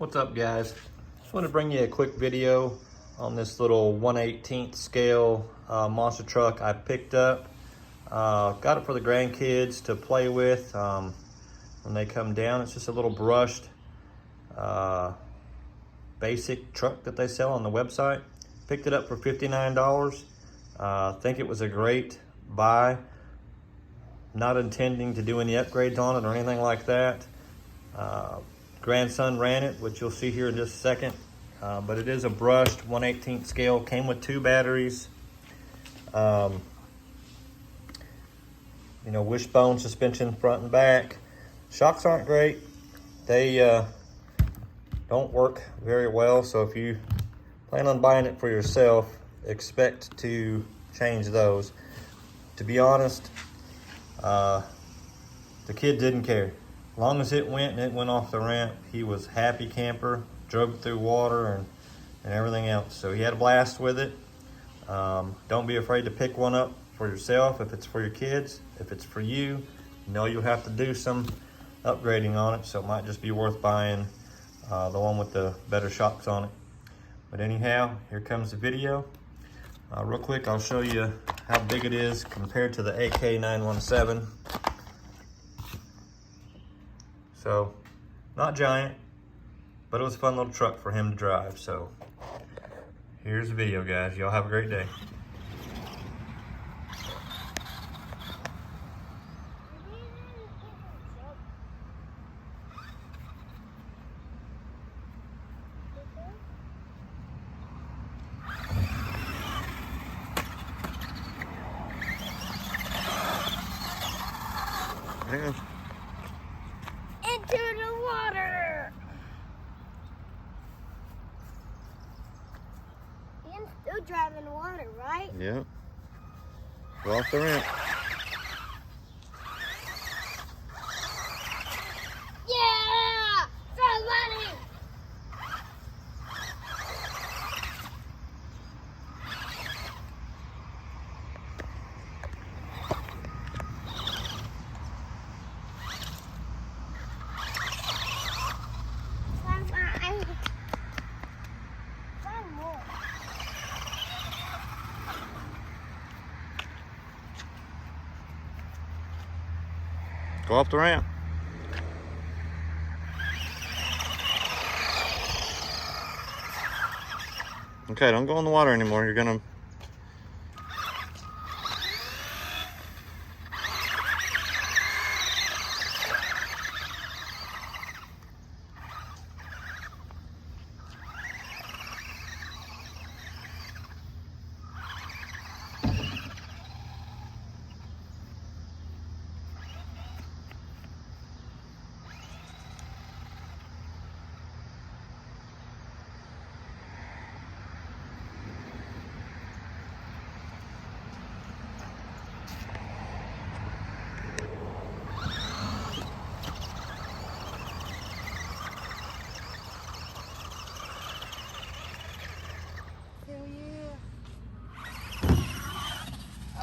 What's up, guys? Just want to bring you a quick video on this little 1/18 scale monster truck I picked up. Got it for the grandkids to play with when they come down. It's just a little brushed basic truck that they sell on the website. Picked it up for $59. I think it was a great buy. Not intending to do any upgrades on it or anything like that. Grandson ran it, which you'll see here in just a second. But it is a brushed 1/18 scale. Came with 2 batteries. Wishbone suspension front and back. Shocks aren't great. They don't work very well. So if you plan on buying it for yourself, expect to change those. To be honest, the kid didn't care. As long as it went and it went off the ramp, he was happy camper, drove it through water and everything else. So he had a blast with it. Don't be afraid to pick one up for yourself if it's for your kids. If it's for you, you'll have to do some upgrading on it. So it might just be worth buying the one with the better shocks on it. But anyhow, here comes the video. Real quick, I'll show you how big it is compared to the AK917. So, not giant, but it was a fun little truck for him to drive. So, here's the video, guys. Y'all have a great day. Hang on. Into the water. Ian's still driving the water, right? Yeah. Go off the ramp. Yeah! Start running! Go off the ramp. Okay, don't go in the water anymore. You're gonna...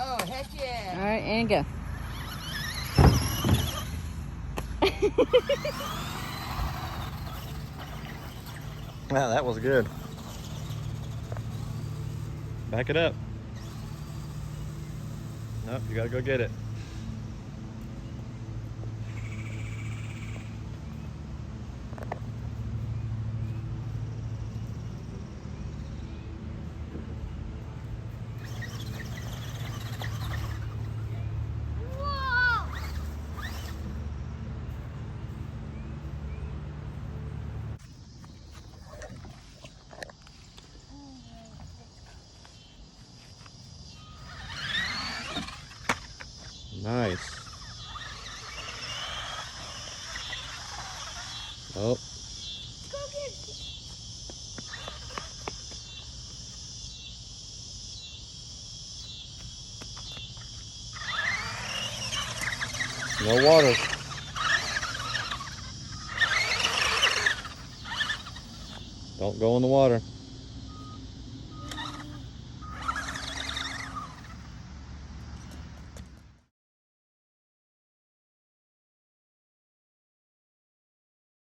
Oh, heck yeah. All right, and go. Wow, that was good. Back it up. Nope, you gotta go get it. Nice. Oh. Go get No water. Don't go in the water.